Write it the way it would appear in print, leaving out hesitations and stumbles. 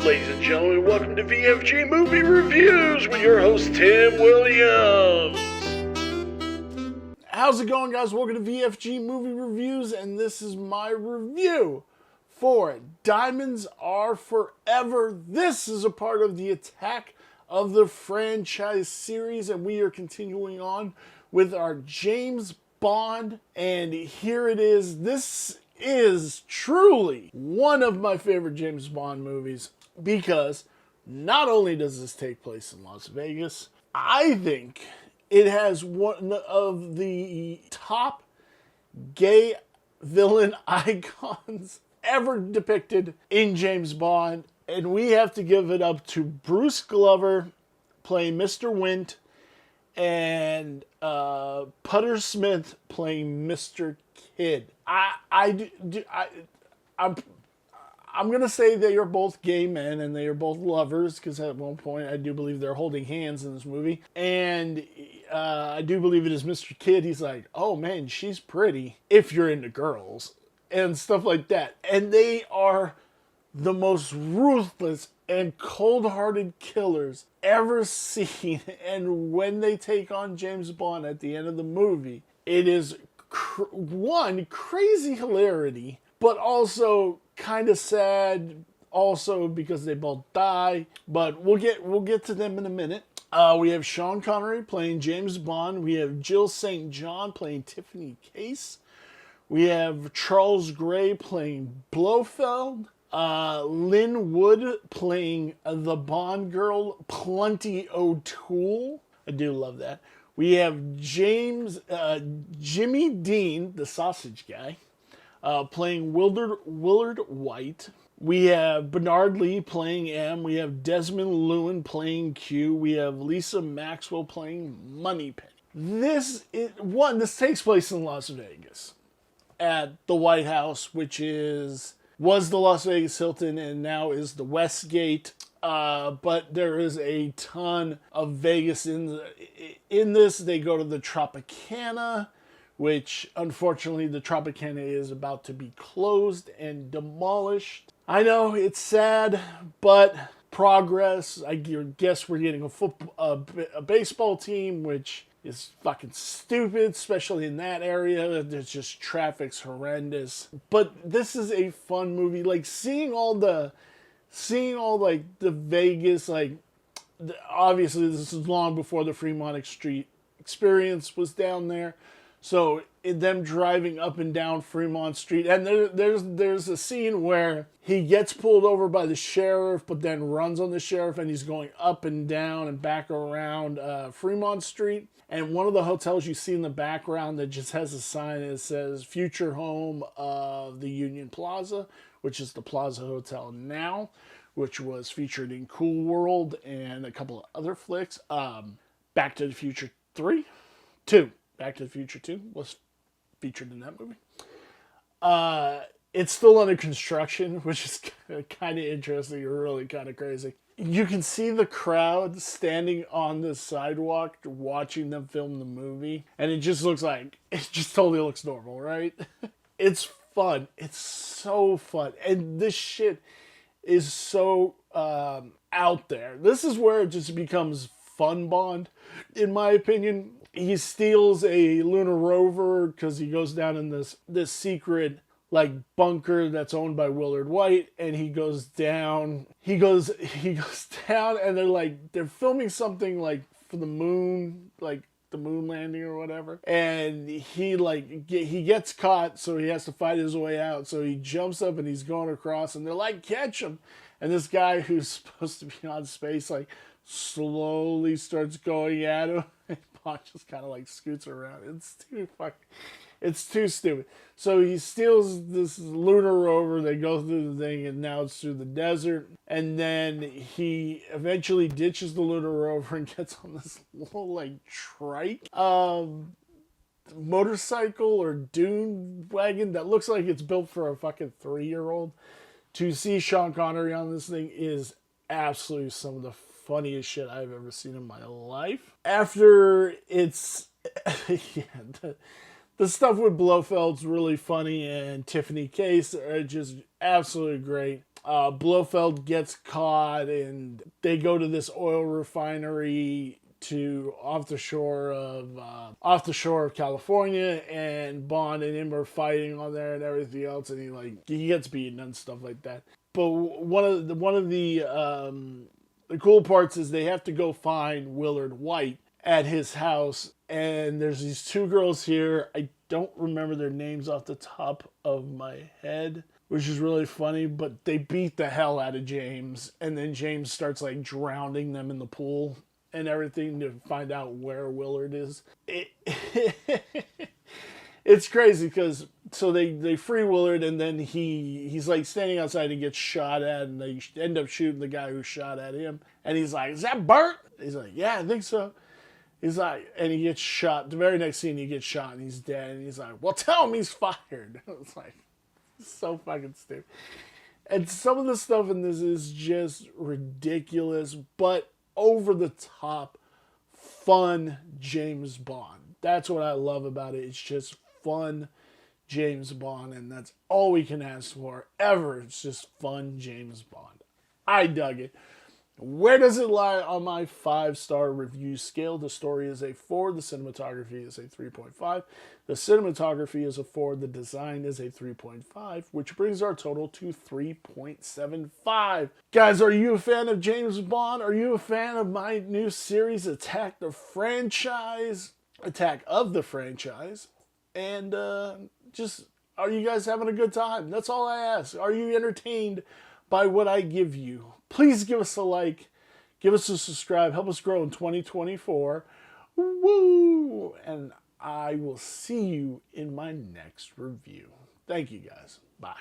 Ladies and gentlemen, welcome to VFG Movie Reviews with your host, Tim Williams. How's it going, guys? Welcome to VFG Movie Reviews, and this is my review for Diamonds Are Forever. This is a part of the Attack of the Franchise series, and we are continuing on with our James Bond, and here it is. This is truly one of my favorite James Bond movies because not only does this take place in Las Vegas, I think it has one of the top gay villain icons ever depicted in James Bond, and we have to give it up to Bruce Glover playing Mr. Wint and Putter Smith playing Mr. Kidd. I'm gonna say they are both gay men and they are both lovers, because at one point I do believe they're holding hands in this movie, and I do believe it is Mr. Kidd. He's like, oh man, she's pretty if you're into girls and stuff like that, and they are the most ruthless and cold-hearted killers ever seen. And when they take on James Bond at the end of the movie, it is one, crazy hilarity, but also kind of sad, also because they both die. But we'll get to them in a minute. We have Sean Connery playing James Bond. We have Jill St. John playing Tiffany Case. We have Charles Gray playing Blofeld. Lynn Wood playing the Bond girl, Plenty O'Toole. I do love that. We have Jimmy Dean, the sausage guy, playing Willard White. We have Bernard Lee playing M. We have Desmond Llewellyn playing Q. We have Lisa Maxwell playing Moneypenny. This takes place in Las Vegas at the White House, which was the Las Vegas Hilton and now is the Westgate. But there is a ton of Vegas in this. They go to the Tropicana, which unfortunately the Tropicana is about to be closed and demolished. I know it's sad, but progress. I guess we're getting a baseball team, which is fucking stupid, especially in that area. There's just traffic's horrendous. But this is a fun movie. Like seeing all the Vegas, obviously this is long before the Fremont Street Experience was down there. So them driving up and down Fremont Street, and there's a scene where he gets pulled over by the sheriff, but then runs on the sheriff, and he's going up and down and back around Fremont Street. And one of the hotels you see in the background that just has a sign that says "Future Home of the Union Plaza," which is the Plaza Hotel now, which was featured in Cool World and a couple of other flicks. Back to the Future 2. Back to the Future 2 was featured in that movie. It's still under construction, which is kind of interesting, really kind of crazy. You can see the crowd standing on the sidewalk watching them film the movie, and it just totally looks normal, right? It's fun. It's so fun. And this shit is so out there. This is where it just becomes fun Bond, in my opinion. He steals a lunar rover because he goes down in this secret bunker that's owned by Willard White, and he goes down. He goes down, and they're filming something for the moon, the moon landing or whatever. And he gets caught, so he has to fight his way out. So he jumps up and he's going across, and they're like, catch him. And this guy who's supposed to be on space slowly starts going at him. And Bond just kind of scoots around. It's too stupid. So he steals this lunar rover. They go through the thing, and now it's through the desert. And then he eventually ditches the lunar rover and gets on this little trike motorcycle or dune wagon that looks like it's built for a fucking 3-year-old. To see Sean Connery on this thing is absolutely some of the funniest shit I've ever seen in my life. After it's the stuff with Blofeld's really funny, and Tiffany Case are just absolutely great. Blofeld gets caught, and they go to this oil refinery to off the shore of California, and Bond and him are fighting on there and everything else, and he gets beaten and stuff like that. But the cool parts is they have to go find Willard White at his house, and there's these two girls here. I don't remember their names off the top of my head, which is really funny, but they beat the hell out of James, and then James starts like drowning them in the pool and everything to find out where Willard is. It's crazy because so they free Willard, and then he's like standing outside and gets shot at, and they end up shooting the guy who shot at him, and he's like, "Is that Bert?" He's like, "Yeah, I think so." He's like, and he gets shot. The very next scene, he gets shot and he's dead. And he's like, "Well, tell him he's fired." It's like, so fucking stupid. And some of the stuff in this is just ridiculous, but over the top, fun James Bond. That's what I love about it. It's just fun James Bond, and that's all we can ask for ever. It's just fun James Bond. I dug it. Where does it lie on my 5-star review scale? The story is a 4. The cinematography is a 3.5. The cinematography is a 4. The design is a 3.5, which brings our total to 3.75. Guys, are you a fan of James Bond? Are you a fan of my new series, Attack of the Franchise? And just, are you guys having a good time? That's all I ask. Are you entertained by what I give you? Please give us a like, give us a subscribe, help us grow in 2024. Woo! And I will see you in my next review. Thank you guys. Bye.